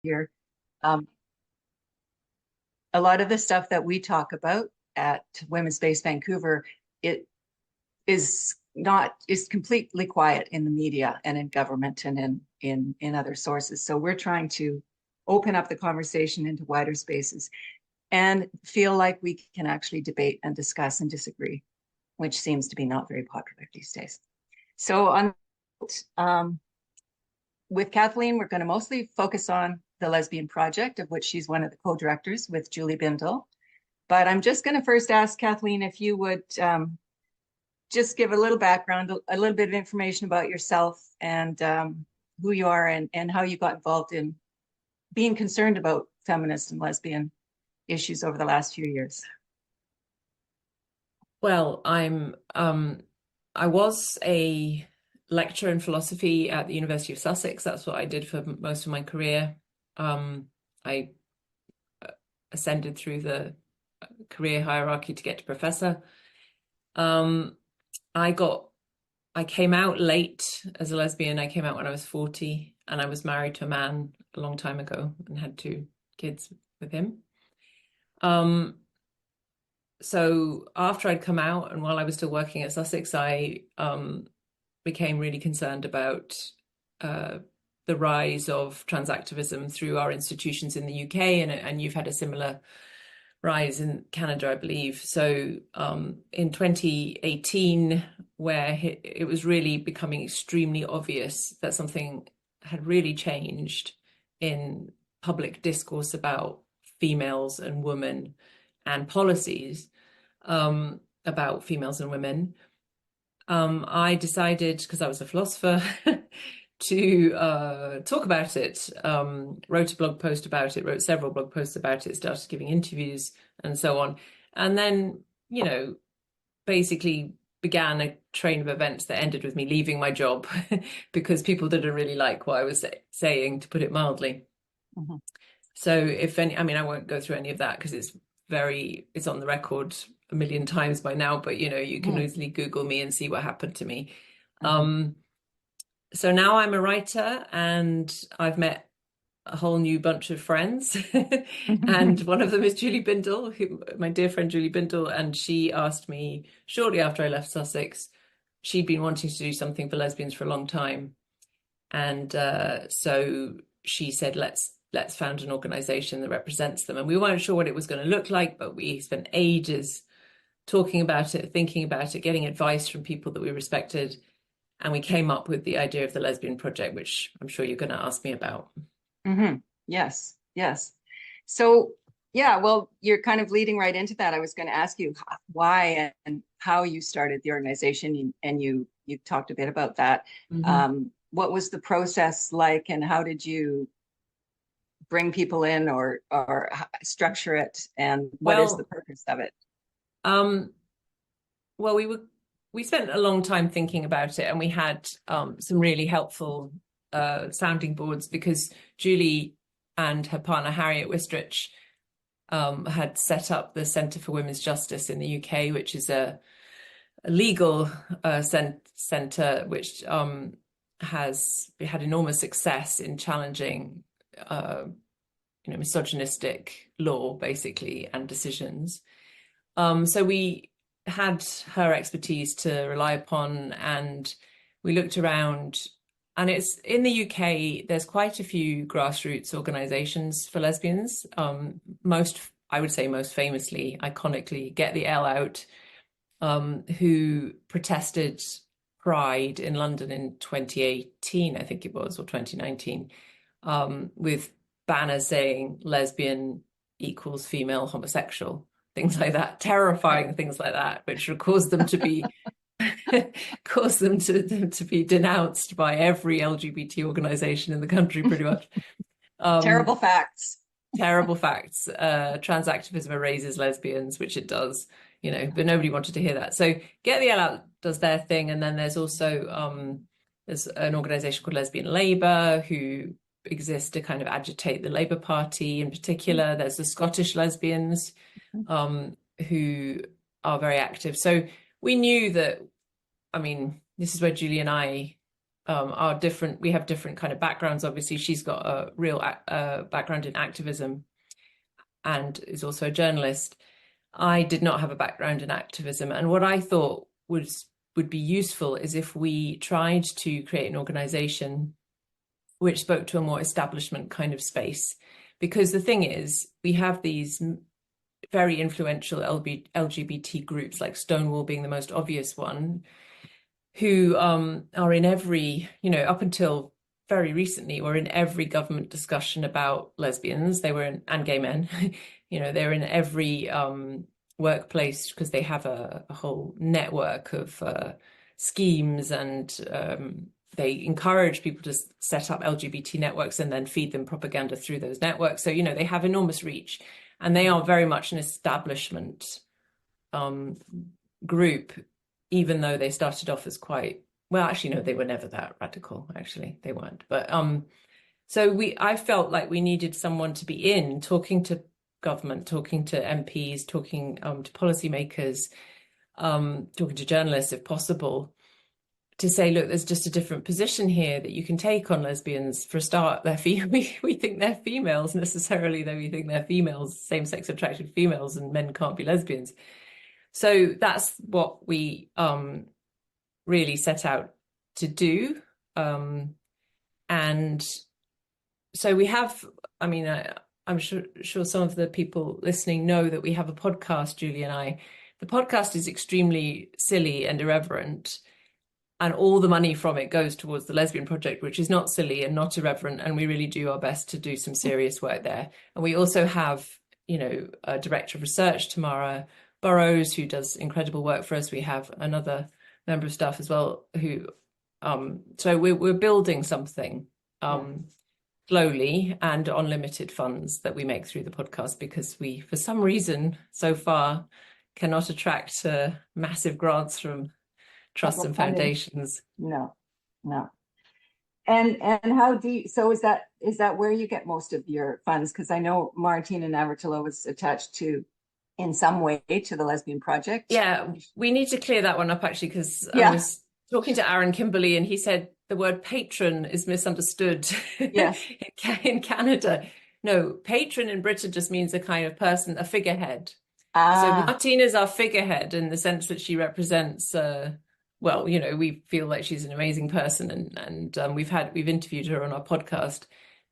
here. Um, a lot of the stuff that we talk about at Women's Space Vancouver, it is completely quiet in the media and in government and in other sources. So we're trying to open up the conversation into wider spaces and feel like we can actually debate and discuss and disagree, which seems to be not very popular these days. So with Kathleen, we're going to mostly focus on the Lesbian Project, of which she's one of the co-directors with Julie Bindel. But I'm just going to first ask Kathleen if you would just give a little background, a little bit of information about yourself and who you are and how you got involved in being concerned about feminist and lesbian issues over the last few years. Well, I was a lecturer in philosophy at the University of Sussex. That's what I did for most of my career. I ascended through the career hierarchy to get to professor. I came out late as a lesbian. I came out when I was 40, and I was married to a man a long time ago and had 2 kids with him. So after I'd come out and while I was still working at Sussex, I became really concerned about the rise of trans activism through our institutions in the UK, and you've had a similar rise in Canada, I believe. So in 2018, where it was really becoming extremely obvious that something had really changed in public discourse about females and women and policies about females and women, I decided, because I was a philosopher, to talk about it. Wrote a blog post about it, wrote several blog posts about it, started giving interviews and so on. And then, basically began a train of events that ended with me leaving my job because people didn't really like what I was saying, to put it mildly. Mm-hmm. So I won't go through any of that because it's on the record a million times by now, but you can easily Google me and see what happened to me. Mm-hmm. So now I'm a writer and I've met a whole new bunch of friends. And one of them is Julie Bindel, my dear friend Julie Bindel. And she asked me shortly after I left Sussex, she'd been wanting to do something for lesbians for a long time. And so she said, let's found an organization that represents them. And we weren't sure what it was going to look like, but we spent ages talking about it, thinking about it, getting advice from people that we respected. And we came up with the idea of the Lesbian Project, which I'm sure you're going to ask me about. Mm-hmm. Yes. So, yeah, well, you're kind of leading right into that. I was going to ask you why and how you started the organization, and you talked a bit about that. Mm-hmm. What was the process like, and how did you bring people in or structure it, and what is the purpose of it? Well, we spent a long time thinking about it, and we had some really helpful sounding boards, because Julie and her partner Harriet Wistrich had set up the Centre for Women's Justice in the UK, which is a legal centre which has had enormous success in challenging misogynistic law, basically, and decisions. So we had her expertise to rely upon, and we looked around, and it's in the UK there's quite a few grassroots organizations for lesbians. I would say most famously, iconically, Get the L Out, who protested Pride in London in 2018, I think it was, or 2019, with banners saying lesbian equals female homosexual, things like that, terrifying things like that, which would cause them to be to be denounced by every LGBT organization in the country, pretty much. Terrible facts. Trans activism erases lesbians, which it does, but nobody wanted to hear that. So Get the L Out does their thing, and then there's also there's an organization called Lesbian Labour who exist to kind of agitate the Labour Party in particular. There's the Scottish lesbians who are very active. So we knew that, this is where Julie and I are different. We have different kind of backgrounds. Obviously, she's got a real background in activism and is also a journalist. I did not have a background in activism. And what I thought would be useful is if we tried to create an organization which spoke to a more establishment kind of space. Because the thing is, we have these very influential LGBT groups, like Stonewall being the most obvious one, who are in every, up until very recently, were in every government discussion about lesbians. They were in, and gay men. They're in every workplace because they have a whole network of schemes, and they encourage people to set up LGBT networks and then feed them propaganda through those networks. So, they have enormous reach, and they are very much an establishment group, even though they started off as quite, well, actually, no, they were never that radical. Actually, they weren't. But I felt like we needed someone to be in talking to government, talking to MPs, talking to policymakers, talking to journalists if possible, to say, look, there's just a different position here that you can take on lesbians. For a start, we think they're females necessarily, though we think they're females, same-sex attracted females, and men can't be lesbians. So that's what we really set out to do. And so we have, I'm sure some of the people listening know that we have a podcast, Julie and I. The podcast is extremely silly and irreverent, and all the money from it goes towards the Lesbian Project, which is not silly and not irreverent, and we really do our best to do some serious work there. And we also have, a director of research, Tamara Burrows, who does incredible work for us. We have another member of staff as well who, so we're building something slowly and on limited funds that we make through the podcast, because we, for some reason, so far, cannot attract massive grants from trusts and foundations. No. And how do you, so is that where you get most of your funds? Because I know Martina Navratilova is attached to, in some way, to the Lesbian Project. Yeah, we need to clear that one up, actually, because I was talking to Aaron Kimberley, and he said the word patron is misunderstood in Canada. No, patron in Britain just means a kind of person, a figurehead. So Martina's our figurehead in the sense that she represents, we feel like she's an amazing person, and we've interviewed her on our podcast.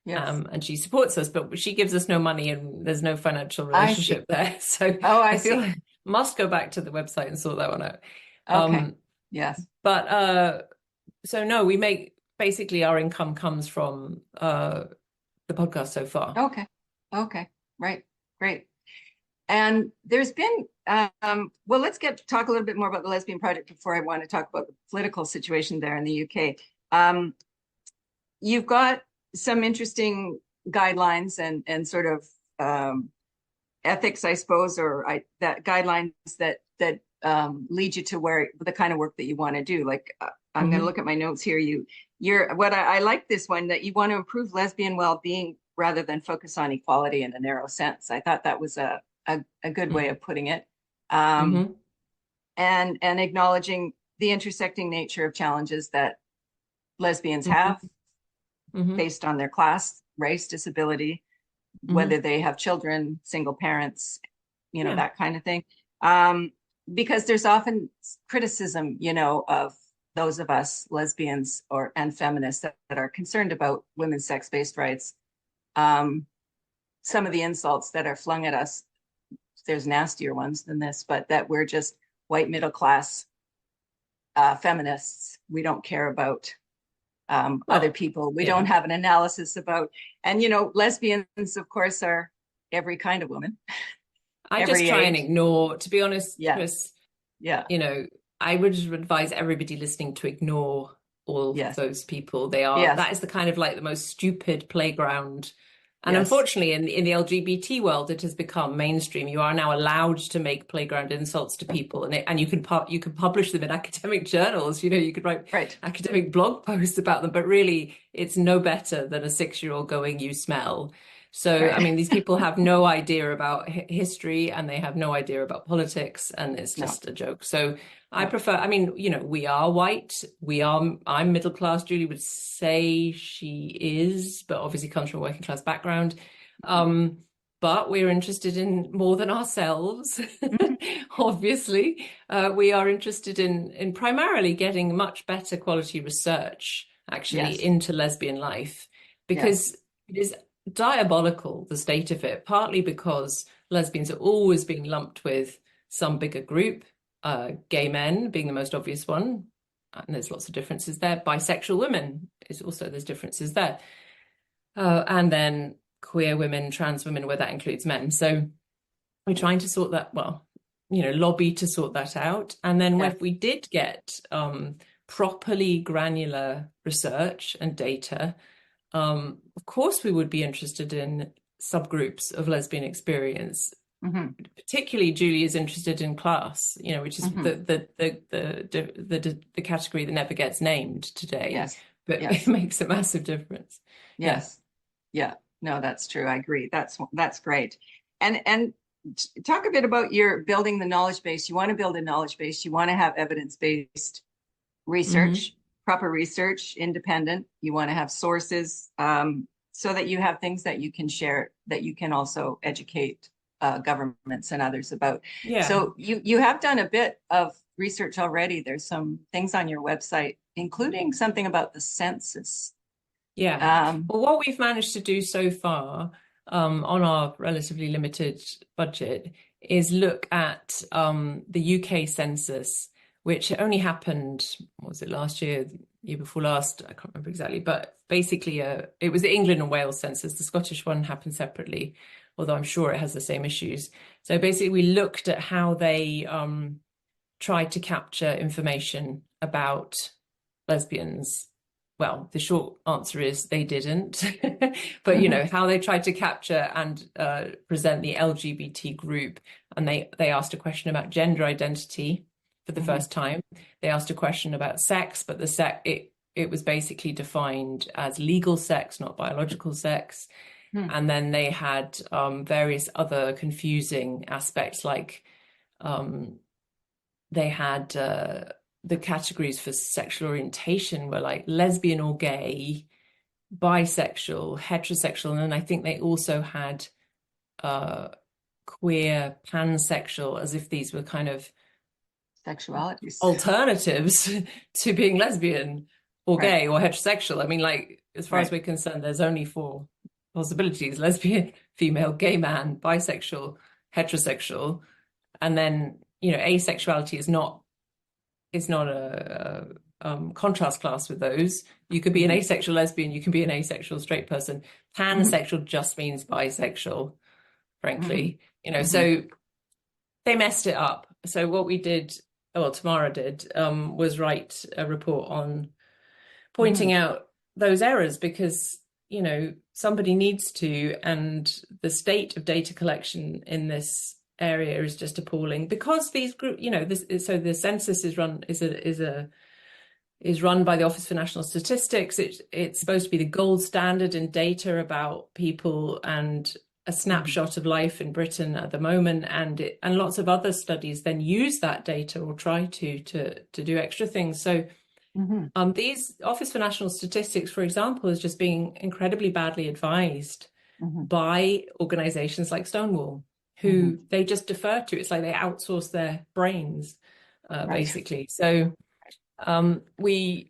Yes. And she supports us, but she gives us no money, and there's no financial relationship there. So I feel like I must go back to the website and sort that one out. Okay. Yes. But so no, we make, basically our income comes from the podcast so far. Okay. Right. Great. And there's been, let's talk a little bit more about the Lesbian Project before I want to talk about the political situation there in the UK. You've got some interesting guidelines and sort of ethics, I suppose, or that guidelines that lead you to where the kind of work that you want to do. Like I'm going to look at my notes here. I like this one, that you want to improve lesbian well-being rather than focus on equality in a narrow sense. I thought that was a good way of putting it. And acknowledging the intersecting nature of challenges that lesbians have based on their class, race, disability, whether they have children, single parents, that kind of thing. Because there's often criticism, of those of us lesbians and feminists that are concerned about women's sex-based rights. Some of the insults that are flung at us, there's nastier ones than this, but that we're just white middle class feminists. We don't care about other people. We don't have an analysis about, and lesbians, of course, are every kind of woman. I just try and ignore, to be honest, Chris. I would advise everybody listening to ignore all of those people. They are, that is the kind of like the most stupid playground. And unfortunately, in the LGBT world, it has become mainstream. You are now allowed to make playground insults to people, and you can publish them in academic journals. You could write academic blog posts about them, but really, it's no better than a 6-year-old going, "You smell." So, Right. I mean, these people have no idea about history and they have no idea about politics, and it's No. just a joke. So I No. prefer, I mean, you know, we are white, I'm middle class. Julie would say she is, but obviously comes from a working class background. But we're interested in more than ourselves, obviously. We are interested in primarily getting much better quality research actually Yes. into lesbian life, Yes. because it is diabolical, the state of it, partly because lesbians are always being lumped with some bigger group, gay men being the most obvious one, and there's lots of differences there. Bisexual women is also, there's differences there. And then queer women, trans women, where that includes men. So we're trying to sort that, well, you know, lobby to sort that out. And then Yes. if we did get properly granular research and data, of course we would be interested in subgroups of lesbian experience. Particularly, Julie is interested in class, you know, which is the category that never gets named today. Yes. But Yes. it makes a massive difference. Yes. Yeah. No, that's true. I agree. That's great. And talk a bit about your building the knowledge base. You want to build a knowledge base. You want to have evidence-based research, proper research, independent. You want to have sources, so that you have things that you can share, that you can also educate governments and others about. Yeah. So you have done a bit of research already. There's some things on your website, including something about the census. Yeah. Well, what we've managed to do so far, on our relatively limited budget, is look at the UK census, which only happened, what was it, last year, the year before last? I can't remember exactly, but basically it was the England and Wales census. The Scottish one happened separately, although I'm sure it has the same issues. So basically we looked at how they tried to capture information about lesbians. Well, the short answer is they didn't, but you know, how they tried to capture and present the LGBT group. And they asked a question about gender identity for the first time. They asked a question about sex, but it was basically defined as legal sex, not biological sex. And then they had various other confusing aspects, like they had the categories for sexual orientation were like lesbian or gay, bisexual, heterosexual, and then I think they also had queer, pansexual, as if these were kind of Sexualities, alternatives to being lesbian or right. gay or heterosexual. I mean, like, as far as we're concerned, there's only 4 possibilities: lesbian, female, gay man, bisexual, heterosexual. And then, you know, asexuality is not a contrast class with those. You could be an asexual lesbian, you can be an asexual straight person. Pansexual just means bisexual, frankly. You know, so they messed it up. So what we did, well, Tamara did, was write a report on pointing out those errors, because, you know, somebody needs to, and the state of data collection in this area is just appalling, because these group, you know, so the census is run by the Office for National Statistics. It's supposed to be the gold standard in data about people and a snapshot of life in Britain at the moment, and lots of other studies then use that data or try to do extra things. So these Office for National Statistics, for example, is just being incredibly badly advised by organizations like Stonewall, who they just defer to. It's like they outsource their brains, basically. So we're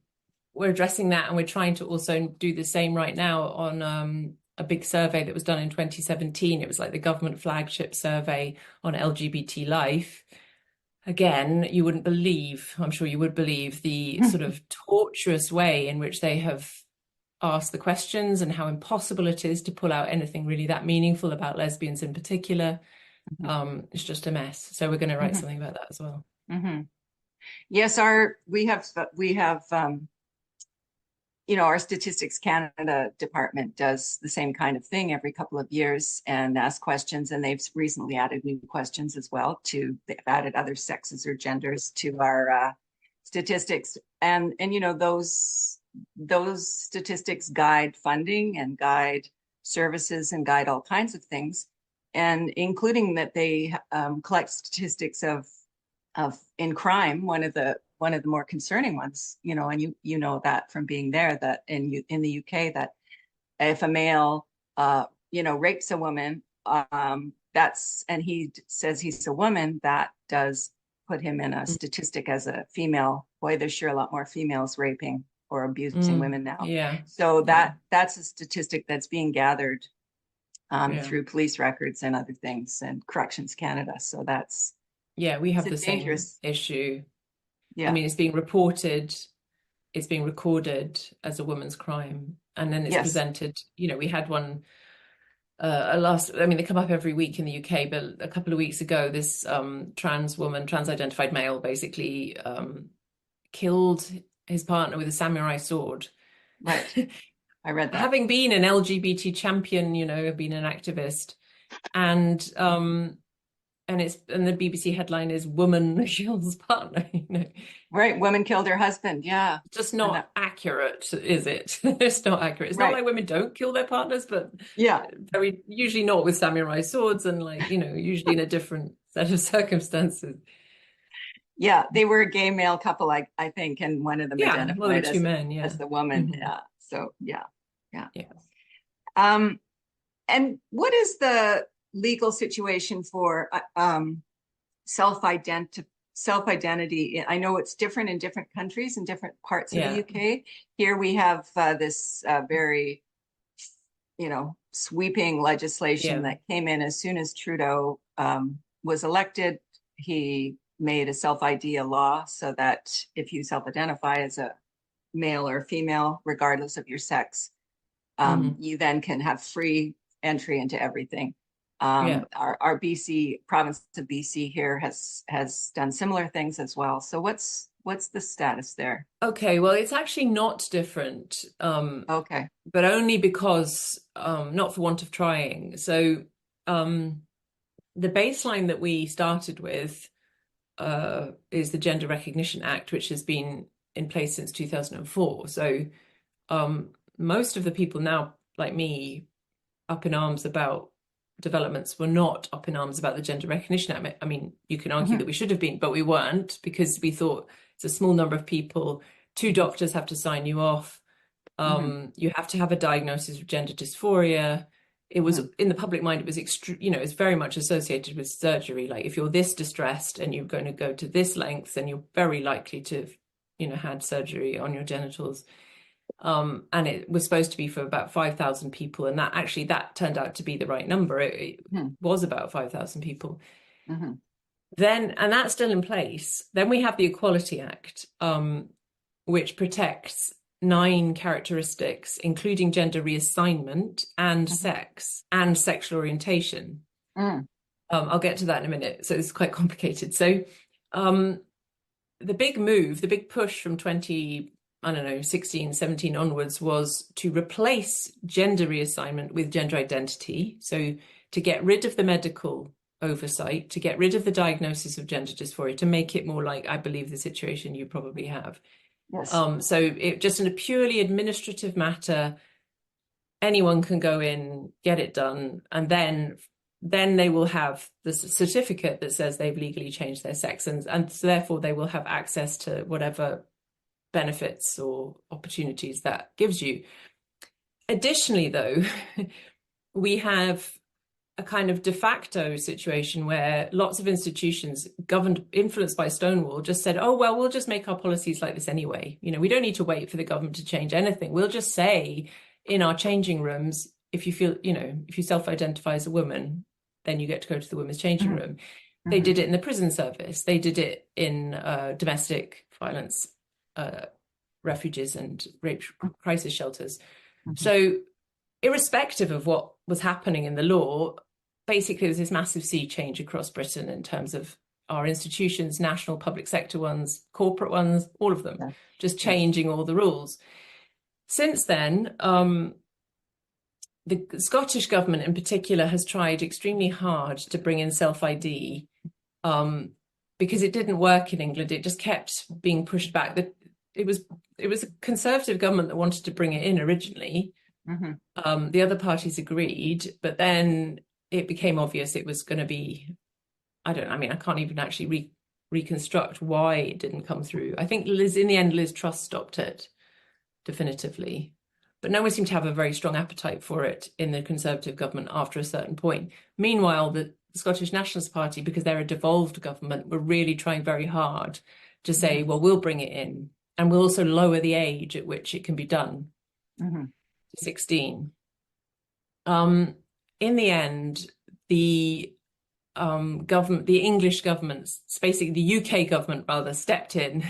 addressing that, and we're trying to also do the same right now on a big survey that was done in 2017. It was like the government flagship survey on LGBT life. Again, you wouldn't believe, I'm sure you would believe, the sort of tortuous way in which they have asked the questions and how impossible it is to pull out anything really that meaningful about lesbians in particular. It's just a mess. So we're going to write something about that as well. Yes, we have you know, our Statistics Canada department does the same kind of thing every couple of years and asks questions, and they've recently added new questions as well. They've added other sexes or genders to our statistics, and you know, those statistics guide funding and guide services and guide all kinds of things, and including that they collect statistics of in crime, one of the more concerning ones, and you know that from being there, that in the UK, that if a male rapes a woman, and he says he's a woman, that does put him in a statistic as a female. Boy, there's sure a lot more females raping or abusing women now. Yeah. So that's a statistic that's being gathered through police records and other things, and Corrections Canada. So that's we have the dangerous same issue. Yeah. I mean, it's being reported, it's being recorded as a woman's crime, and then it's presented. We had one they come up every week in the UK, but a couple of weeks ago, this trans-identified male, basically killed his partner with a samurai sword. Right. I read that. Having been an LGBT champion, been an activist, and the BBC headline is "Woman Kills Partner." Right, woman killed her husband. Yeah, just not accurate, is it? It's not accurate. It's not like women don't kill their partners, but very usually not with samurai swords, and usually in a different set of circumstances. Yeah, they were a gay male couple, I think, and one of them identified as two men, as the woman. Mm-hmm. Yeah. So yeah. And what is the legal situation for self-identity? I know it's different in different countries and different parts of the UK. Here we have this very, sweeping legislation that came in as soon as Trudeau was elected. He made a self-ID a law, so that if you self-identify as a male or female, regardless of your sex, you then can have free entry into everything. Our BC province of BC here has done similar things as well. So what's the status there? Okay, well, it's actually not different. Okay, but only because not for want of trying. So the baseline that we started with is the Gender Recognition Act, which has been in place since 2004. So most of the people now, like me, up in arms about developments, were not up in arms about the Gender Recognition Act. I mean, you can argue that we should have been, but we weren't, because we thought it's a small number of people. 2 doctors have to sign you off. You have to have a diagnosis of gender dysphoria. It was in the public mind, it was it's very much associated with surgery. Like, if you're this distressed and you're going to go to this length, then you're very likely to have, had surgery on your genitals. And it was supposed to be for about 5,000 people. And that turned out to be the right number. It was about 5,000 people. Then, and that's still in place. Then we have the Equality Act, which protects 9 characteristics, including gender reassignment and sex and sexual orientation. I'll get to that in a minute. So it's quite complicated. So the big push from 16, 17 onwards was to replace gender reassignment with gender identity. So to get rid of the medical oversight, to get rid of the diagnosis of gender dysphoria, to make it more like, I believe, the situation you probably have. Yes. So it just in a purely administrative matter, anyone can go in, get it done, and then they will have the certificate that says they've legally changed their sex, and so therefore they will have access to whatever benefits or opportunities that gives you. Additionally, though, we have a kind of de facto situation where lots of institutions influenced by Stonewall just said, oh, well, we'll just make our policies like this anyway. We don't need to wait for the government to change anything. We'll just say in our changing rooms, if you feel, if you self-identify as a woman, then you get to go to the women's changing room. They did it in the prison service. They did it in domestic violence refuges and rape crisis shelters. So irrespective of what was happening in the law, basically there's this massive sea change across Britain in terms of our institutions, national public sector ones, corporate ones, all of them, just changing all the rules. Since then, the Scottish government in particular has tried extremely hard to bring in self-ID because it didn't work in England. It just kept being pushed back. It was a Conservative government that wanted to bring it in originally, The other parties agreed, but then it became obvious it was going to be, I can't even actually reconstruct why it didn't come through. I think in the end, Liz Truss stopped it definitively, but no one seemed to have a very strong appetite for it in the Conservative government after a certain point. Meanwhile, the Scottish Nationalist Party, because they're a devolved government, were really trying very hard to say, well, we'll bring it in, and we'll also lower the age at which it can be done to 16. In the end, the government, the English government, basically the UK government rather, stepped in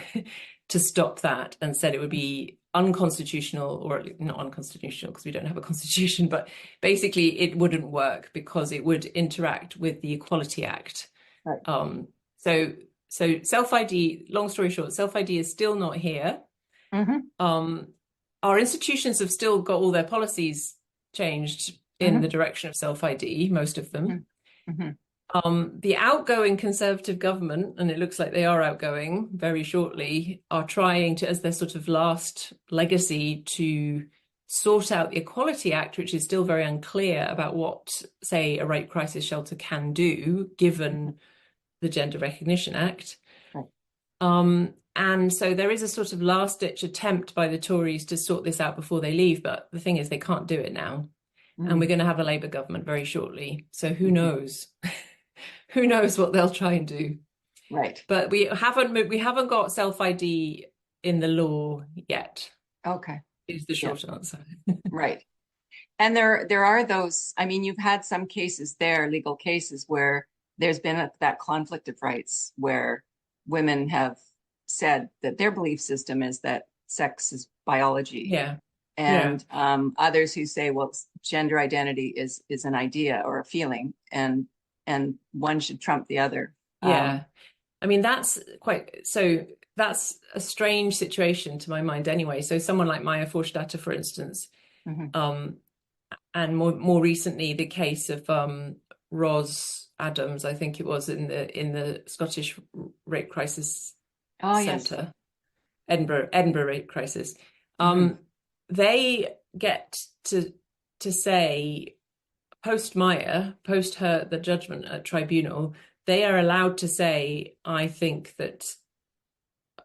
to stop that and said it would be unconstitutional, or not unconstitutional because we don't have a constitution, but basically it wouldn't work because it would interact with the Equality Act. Right. So self-ID, long story short, self-ID is still not here. Our institutions have still got all their policies changed in the direction of self-ID, most of them. The outgoing Conservative government, and it looks like they are outgoing very shortly, are trying to, as their sort of last legacy, to sort out the Equality Act, which is still very unclear about what, say, a rape crisis shelter can do, given the Gender Recognition Act. And so there is a sort of last-ditch attempt by the Tories to sort this out before they leave, but the thing is they can't do it now. And we're going to have a Labour government very shortly. So who knows? Who knows what they'll try and do? Right. But we haven't got self-ID in the law yet. Okay. Is the short answer. Right. And there are those, I mean, you've had some cases there, legal cases, where there's been that conflict of rights where women have said that their belief system is that sex is biology. Yeah. And others who say, well, gender identity is an idea or a feeling, and one should trump the other. I mean, that's a strange situation to my mind anyway. So someone like Maya Forstater, for instance, and more recently the case of Ros Adams, I think it was, in the Scottish Rape Crisis Centre, Edinburgh Rape Crisis. They get to say, post the judgment at tribunal, they are allowed to say, I think that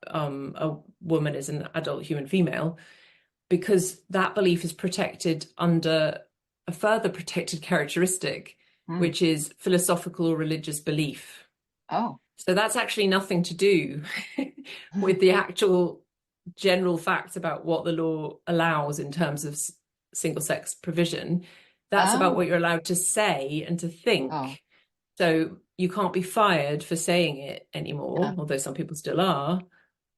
a woman is an adult human female, because that belief is protected under a further protected characteristic, which is philosophical or religious belief. So that's actually nothing to do with the actual general facts about what the law allows in terms of single sex provision. That's about what you're allowed to say and to think. So you can't be fired for saying it anymore, although some people still are.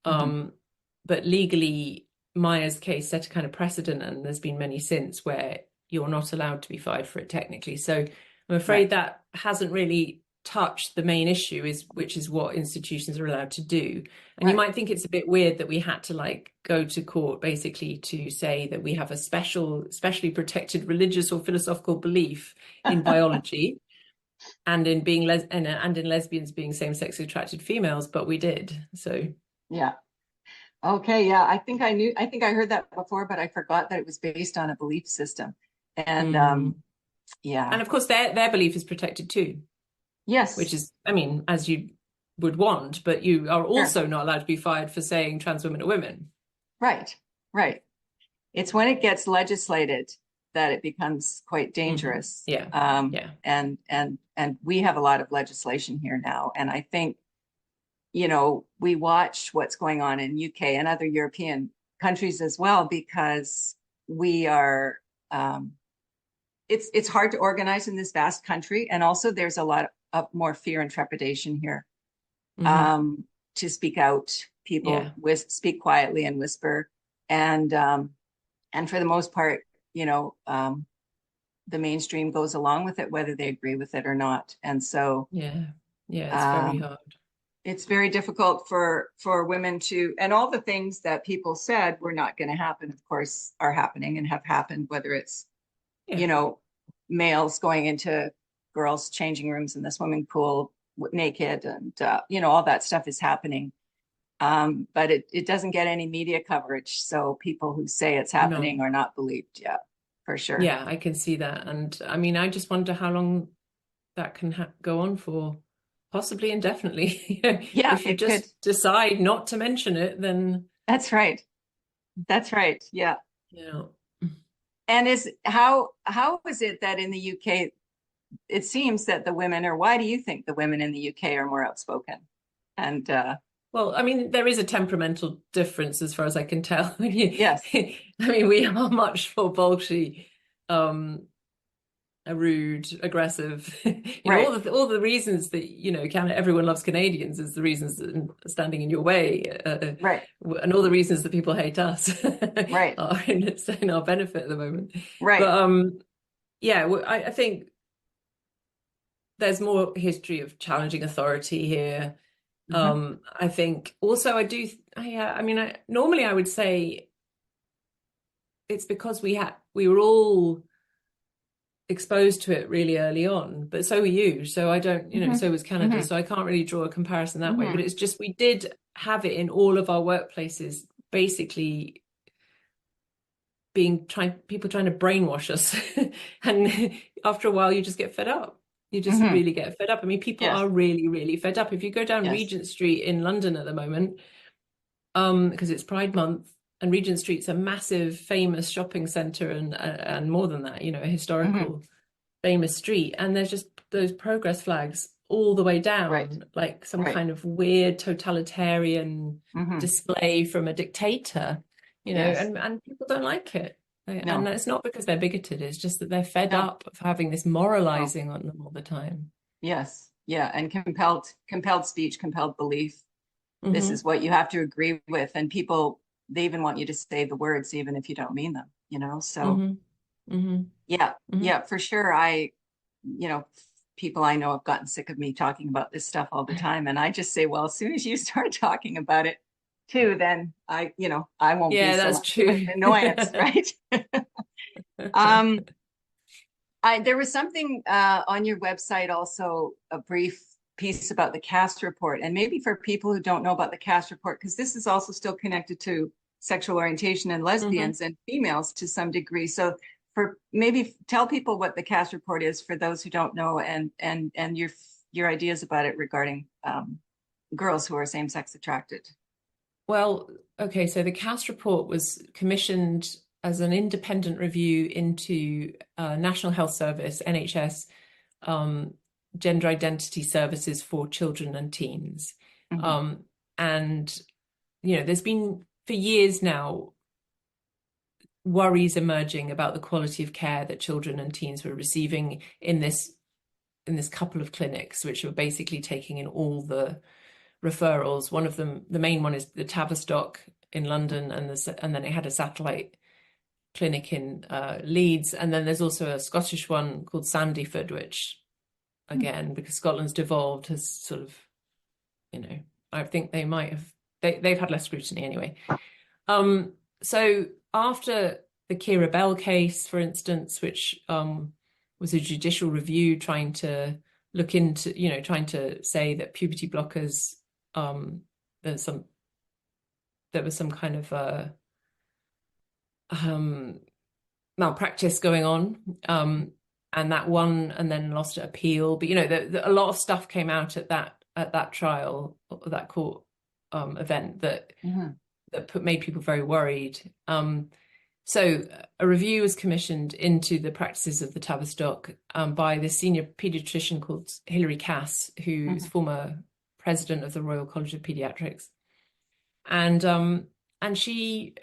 But legally, Maya's case set a kind of precedent, and there's been many since where you're not allowed to be fired for it technically. So I'm afraid that hasn't really touched the main issue, which is what institutions are allowed to do. And you might think it's a bit weird that we had to go to court basically to say that we have a specially protected religious or philosophical belief in biology and in being and in lesbians being same-sex attracted females, but we did. So I think I heard that before, but I forgot that it was based on a belief system. And and of course their belief is protected too. Yes. Which is, I mean, as you would want, but you are also not allowed to be fired for saying trans women are women. Right. It's when it gets legislated that it becomes quite dangerous. And we have a lot of legislation here now. And I think, we watch what's going on in UK and other European countries as well, because we are, it's hard to organize in this vast country. And also there's a lot of more fear and trepidation here to speak out. People speak quietly and whisper. And for the most part, the mainstream goes along with it, whether they agree with it or not. And so it's very hard. It's very difficult for women to, and all the things that people said were not going to happen, of course, are happening and have happened, whether it's, males going into girls' changing rooms in the swimming pool naked, and, all that stuff is happening. But it doesn't get any media coverage. So people who say it's happening are not believed yet. for sure. Yeah, I can see that. And I mean, I just wonder how long that can go on for, possibly indefinitely. Yeah, If you it could. just decide not to mention it, then That's right. That's right. Yeah. yeah. And how is it that in the UK, it seems that the women, or why do you think the women in the UK are more outspoken? And Well, I mean, there is a temperamental difference as far as I can tell. yes, I mean, we are much more bolshy, rude, aggressive. right, All the reasons that everyone loves Canadians is the reasons that are standing in your way, right, and all the reasons that people hate us right, are in our benefit at the moment. right. But yeah, I think there's more history of challenging authority here. Mm-hmm. I think also I mean, normally I would say it's because we were all exposed to it really early on, but so were you. So I don't, Mm-hmm. so was Canada. Mm-hmm. So I can't really draw a comparison that way. Mm-hmm. But it's just we did have it in all of our workplaces, basically people trying to brainwash us. And after a while, you just get fed up. You just Mm-hmm. really get fed up. I mean, people Yes, are really, really fed up. If you go down yes. Regent Street in London at the moment, because it's Pride Month, and Regent Street's a massive, famous shopping centre, and more than that, a Mm-hmm. historical, famous street, and there's just those progress flags all the way Right, down, like some right. kind of weird totalitarian Mm-hmm. display from a dictator, Yes. and people don't like it. And No, it's not because they're bigoted, it's just that they're fed no, up of having this no. moralizing on them all the time. Yes. Yeah. And compelled speech, compelled belief. This Hmm. is what you have to agree with. And people, they even want you to say the words, even if you don't mean them, So Hmm. Hmm. yeah, Hmm. yeah, for sure. You know, people I know have gotten sick of me talking about this stuff all the time. And I just say, well, as soon as you start talking about it too, then I won't be Yeah, so that's much of an true. annoyance, right? There was something on your website, also a brief piece about the Caste report, and maybe for people who don't know about the Caste report, because this is also still connected to sexual orientation and Hmm. lesbians and females to some degree. So, for maybe tell people what the Caste report is for those who don't know, and your ideas about it regarding girls who are same-sex attracted. Well, okay, so the Caste report was commissioned as an independent review into National Health Service, NHS, um, gender identity services for children and teens. Mm-hmm. Um, and, there's been for years now worries emerging about the quality of care that children and teens were receiving in this couple of clinics, which were basically taking in all the referrals. One of them, the main one, is the Tavistock in London, and then it had a satellite clinic in Leeds, and then there's also a Scottish one called Sandyford, which, again, because Scotland's devolved, has sort of, I think they might have they've had less scrutiny anyway. So after the Keira Bell case, for instance, which was a judicial review trying to look into, trying to say that puberty blockers, there was some kind of malpractice going on, and that won and then lost at appeal. But a lot of stuff came out at that trial, or that court event, that Mm-hmm. made people very worried. So a review was commissioned into the practices of the Tavistock by this senior paediatrician called Hilary Cass, who's Mm-hmm. former president of the Royal College of Paediatrics, and she,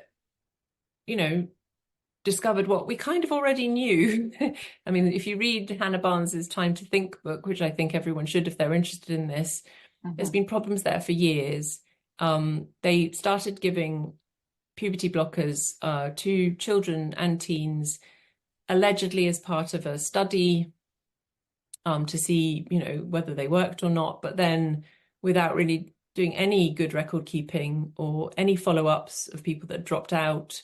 discovered what we kind of already knew. I mean, if you read Hannah Barnes's Time to Think book, which I think everyone should if they're interested in this, there's Mm-hmm. been problems there for years. They started giving puberty blockers to children and teens, allegedly as part of a study to see, whether they worked or not, but then without really doing any good record keeping or any follow-ups of people that dropped out.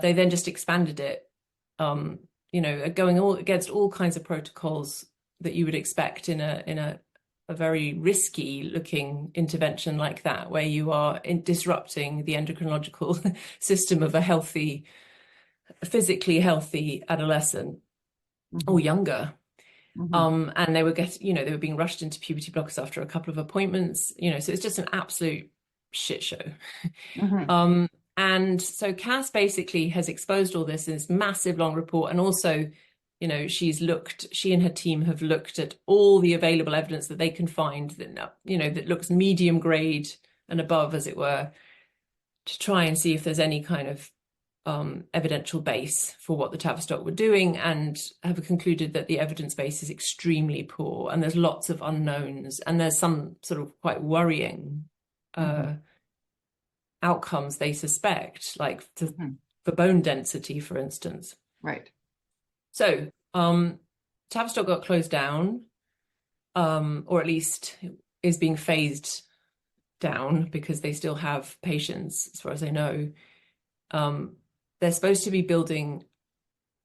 They then just expanded it, going all against all kinds of protocols that you would expect in a very risky looking intervention like that, where you are disrupting the endocrinological system of a healthy physically healthy adolescent or younger. And they were they were being rushed into puberty blockers after a couple of appointments, so it's just an absolute shit show. And so Cass basically has exposed all this in this massive long report. And also, she and her team have looked at all the available evidence that they can find that, that looks medium grade and above, as it were, to try and see if there's any kind of evidential base for what the Tavistock were doing, and have concluded that the evidence base is extremely poor, and there's lots of unknowns, and there's some sort of quite worrying outcomes they suspect, like for bone density, for instance. Right. So Tavistock got closed down, or at least is being phased down, because they still have patients, as far as I know. They're supposed to be building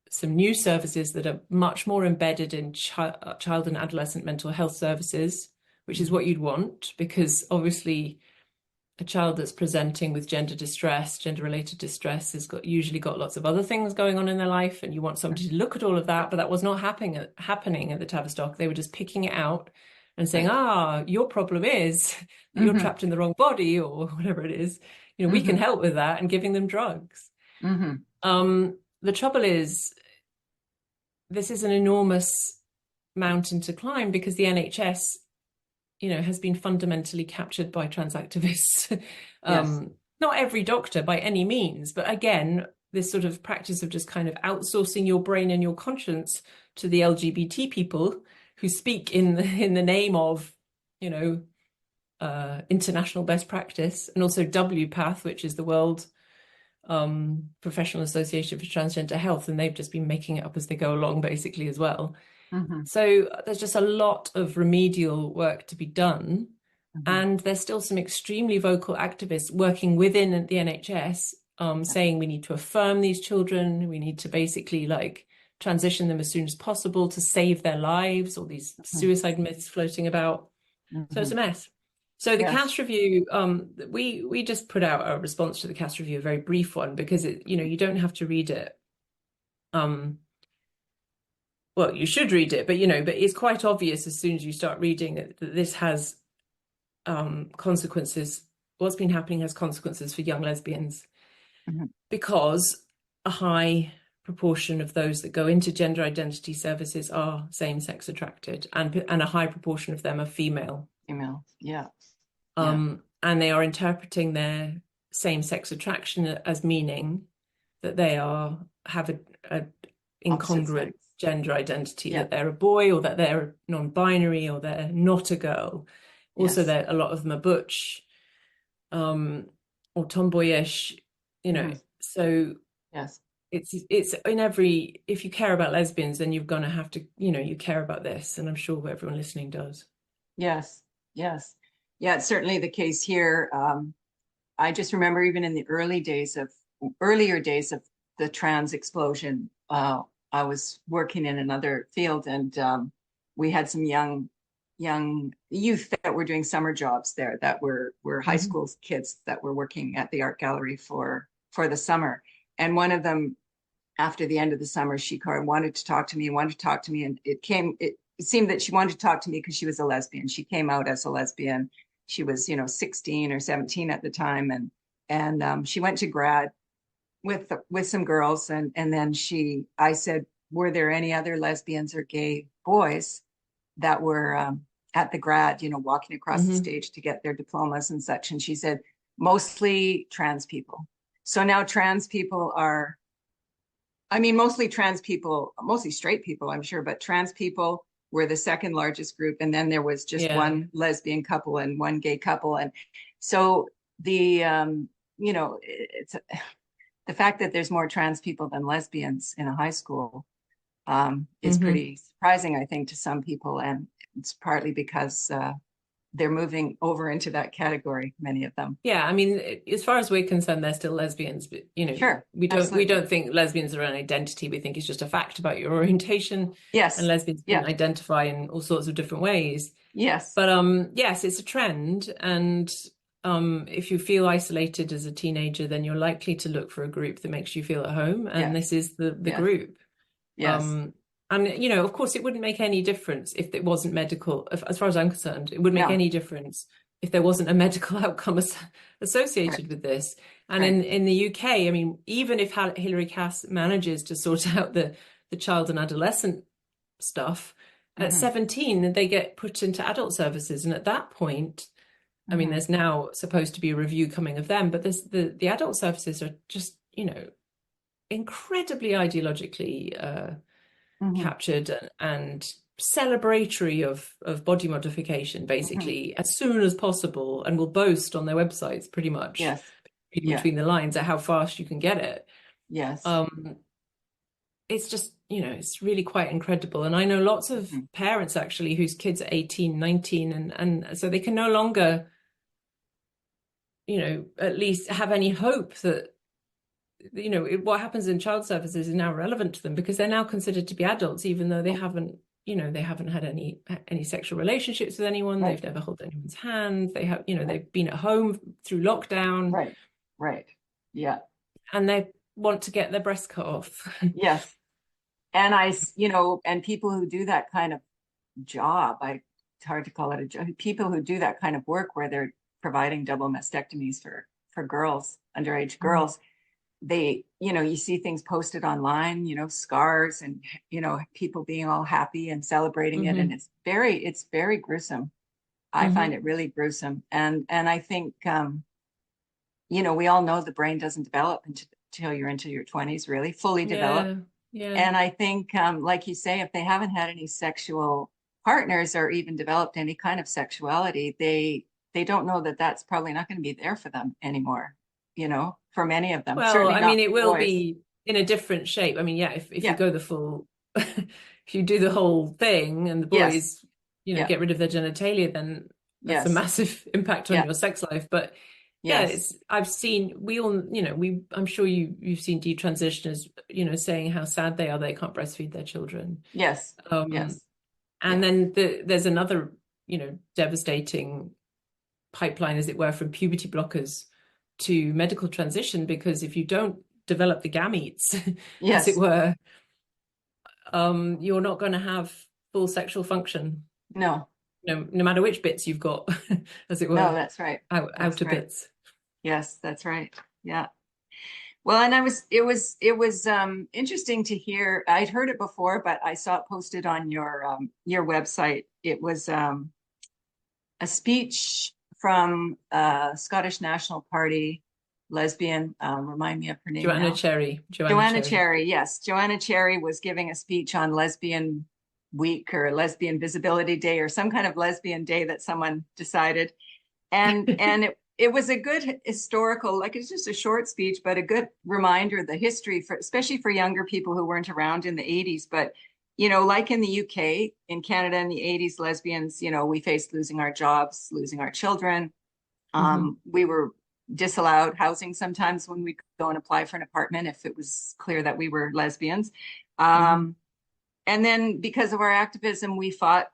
some new services that are much more embedded in child and adolescent mental health services, which is what you'd want, because obviously a child that's presenting with gender-related distress has usually got lots of other things going on in their life, and you want somebody to look at all of that. But that was not happening at the Tavistock. They were just picking it out and saying, your problem is that you're trapped in the wrong body, or whatever it is. We can help with that, and giving them drugs. The trouble is, this is an enormous mountain to climb, because the NHS, has been fundamentally captured by trans activists. Not every doctor by any means, but again, this sort of practice of just kind of outsourcing your brain and your conscience to the LGBT people who speak in the name of, international best practice, and also WPATH, which is the World Professional Association for Transgender Health, and they've just been making it up as they go along, basically, as well. So there's just a lot of remedial work to be done, and there's still some extremely vocal activists working within the NHS, saying we need to affirm these children, we need to basically transition them as soon as possible to save their lives, all these suicide myths floating about. So it's a mess. So the Cass review, we just put out a response to the Cass review, a very brief one, because you don't have to read it. Well, you should read it, but but it's quite obvious as soon as you start reading it that this has consequences. What's been happening has consequences for young lesbians, because a high proportion of those that go into gender identity services are same-sex attracted, and a high proportion of them are female. And they are interpreting their same-sex attraction as meaning that they have a incongruent gender identity, that they're a boy, or that they're non-binary, or they're not a girl. Also, that a lot of them are butch, or tomboyish, So it's in every. If you care about lesbians, then you're going to have to, you care about this, and I'm sure everyone listening does. Yes. It's certainly the case here. I just remember even in the earlier days of the trans explosion, I was working in another field, and we had some young youth that were doing summer jobs there, that were high school kids that were working at the art gallery for the summer. And one of them, after the end of the summer, she wanted to talk to me, and it seemed that she wanted to talk to me because she was a lesbian. She came out as a lesbian. She was 16 or 17 at the time, and she went to grad with some girls, and then I said, were there any other lesbians or gay boys that were at the grad, walking across the stage to get their diplomas and such? And she said, mostly trans people. So now trans people are, mostly trans people, mostly straight people, I'm sure, but trans people were the second largest group, and then there was just one lesbian couple and one gay couple. And so the it's the fact that there's more trans people than lesbians in a high school is pretty surprising, I think, to some people, and it's partly because they're moving over into that category, many of them. Yeah, as far as we're concerned, they're still lesbians, but sure, we don't think lesbians are an identity. We think it's just a fact about your orientation. Yes, and lesbians can identify in all sorts of different ways. Yes, but yes, it's a trend, and if you feel isolated as a teenager, then you're likely to look for a group that makes you feel at home, and Yes. this is the Yes. group. Yes. And you know, of course, it wouldn't make any difference if it wasn't medical. As far as I'm concerned, it wouldn't make No. any difference if there wasn't a medical outcome associated Right. with this. And Right. in the UK, I mean, even if Hilary Cass manages to sort out the child and adolescent stuff, at 17 they get put into adult services, and at that point, I mean, there's now supposed to be a review coming of them, but there's the adult services are just, you know, incredibly ideologically captured and celebratory of body modification, basically, as soon as possible, and will boast on their websites pretty much, Yes. reading between the lines, at how fast you can get it. Yes. It's just, you know, it's really quite incredible. And I know lots of parents actually whose kids are 18, 19, and so they can no longer, you know, at least have any hope that, you know, what happens in child services is now relevant to them, because they're now considered to be adults, even though they haven't, you know, they haven't had any sexual relationships with anyone. Right. They've never held anyone's hand. They have, you know, they've been at home through lockdown. Right. Right. Yeah. And they want to get their breasts cut off. Yes. And you know, and people who do that kind of job, it's hard to call it a job, people who do that kind of work where they're providing double mastectomies for girls, underage girls, they, you know, you see things posted online, you know, scars and, you know, people being all happy and celebrating it. And it's very gruesome. I find it really gruesome. And I think, you know, we all know the brain doesn't develop until you're into your 20s, really fully develop. Yeah. And I think, like you say, if they haven't had any sexual partners or even developed any kind of sexuality, they don't know that that's probably not going to be there for them anymore, you know, for many of them. Well, certainly I mean, it will boys. be in a different shape. I mean, yeah, if Yeah. you go the full, if you do the whole thing and the boys, you know, get rid of their genitalia, then that's a massive impact on your sex life. But yeah, I've seen, we all, you know, I'm sure you've seen detransitioners, you know, saying how sad they are they can't breastfeed their children. Yes. And then there's another, you know, devastating pipeline, as it were, from puberty blockers to medical transition, because if you don't develop the gametes, as it were, you're not going to have full sexual function. No matter which bits you've got, as it were. No, that's right. Outer bits. Yes, that's right. Yeah. Well, and it was interesting to hear. I'd heard it before, but I saw it posted on your website. It was a speech from Scottish National Party lesbian. Remind me of her name. Joanna now. Cherry. Joanna Cherry. Yes, Joanna Cherry was giving a speech on Lesbian Week or Lesbian Visibility Day or some kind of lesbian day that someone decided, and it was a good historical, like it's just a short speech, but a good reminder of the history, especially for younger people who weren't around in the 80s. But, you know, like in the UK, in Canada in the 80s, lesbians, you know, we faced losing our jobs, losing our children. We were disallowed housing sometimes when we go and apply for an apartment if it was clear that we were lesbians. And then because of our activism, we fought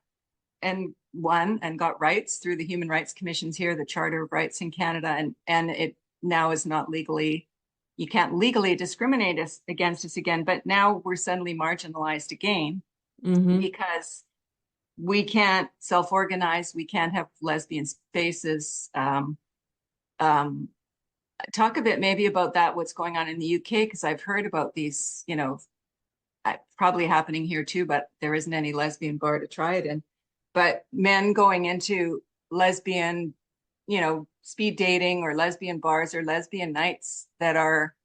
and won and got rights through the Human Rights Commissions here, the Charter of Rights in Canada, and it now is not legally, you can't legally discriminate against us again, but now we're suddenly marginalized again because we can't self-organize, we can't have lesbian spaces. Talk a bit maybe about that, what's going on in the UK, because I've heard about these, you know, probably happening here too, but there isn't any lesbian bar to try it in. But men going into lesbian, you know, speed dating or lesbian bars or lesbian nights that are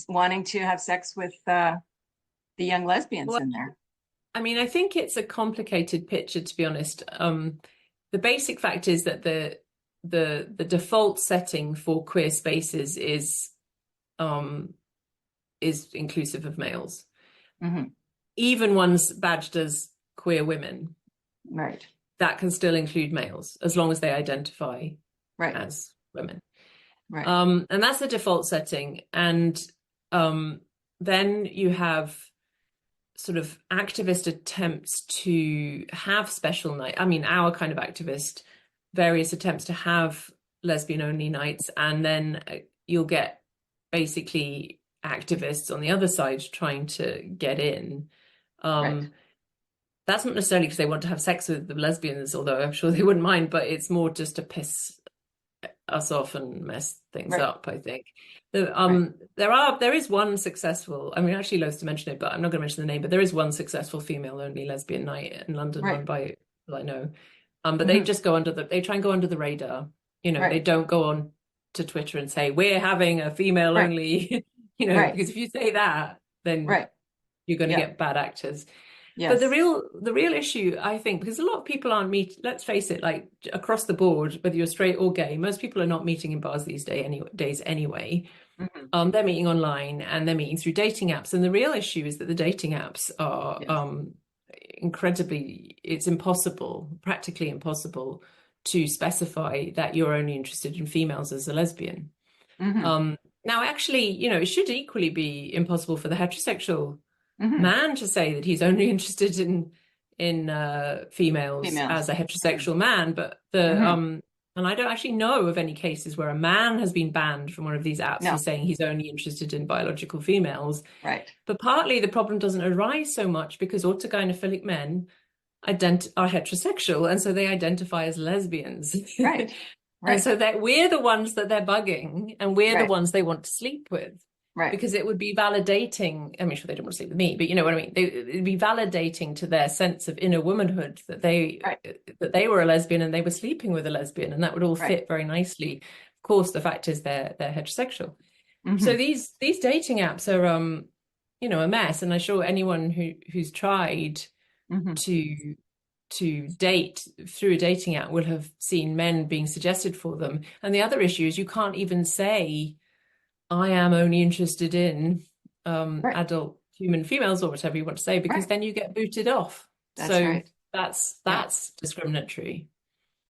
wanting to have sex with the young lesbians in there. I mean, I think it's a complicated picture, to be honest. The basic fact is that the default setting for queer spaces is inclusive of males, even ones badged as queer women. Right. That can still include males as long as they identify as women. Right. And that's the default setting. And then you have sort of activist attempts to have special night. I mean, our kind of activist, various attempts to have lesbian only nights, and then you'll get basically activists on the other side trying to get in. Right. That's not necessarily because they want to have sex with the lesbians, although I'm sure they wouldn't mind, but it's more just to piss us off and mess things Right. up, I think. Right. There is one successful, I mean, actually loath to mention it, but I'm not going to mention the name, but there is one successful female only lesbian night in London Right. run by people I know. But they Mhm. just they try and go under the radar. You know, they Right. don't go on to Twitter and say, we're having a female Right. only, you know, Right. because if you say that, then Right. you're going to Yeah. get bad actors. But Yes. the real issue, I think, because a lot of people aren't let's face it, like across the board, whether you're straight or gay, most people are not meeting in bars these days anyway. Mhm. They're meeting online and they're meeting through dating apps. And the real issue is that the dating apps are Yes. incredibly, it's impossible, practically impossible to specify that you're only interested in females as a lesbian. Mhm. Now, actually, you know, it should equally be impossible for the heterosexual Mhm. man to say that he's only interested in females Females. as a Mhm. heterosexual man. But Mhm. and I don't actually know of any cases where a man has been banned from one of these apps for No. saying he's only interested in biological females. Right. But partly the problem doesn't arise so much because autogynephilic men are heterosexual, and so they identify as lesbians. Right. And Right. so that we're the ones that they're bugging, and we're the Right. ones they want to sleep with. Right. Because it would be validating. I mean, sure, they don't want to sleep with me, but you know what I mean. It'd be validating to their sense of inner womanhood that Right. they were a lesbian and they were sleeping with a lesbian, and that would all Right. fit very nicely. Of course, the fact is they're heterosexual. So Mhm. these dating apps are you know, a mess, and I'm sure anyone who's tried Mhm. to date through a dating app will have seen men being suggested for them. And the other issue is you can't even say I am only interested in Right. adult human females or whatever you want to say, because Right. then you get booted off. That's So right. Yeah. that's discriminatory.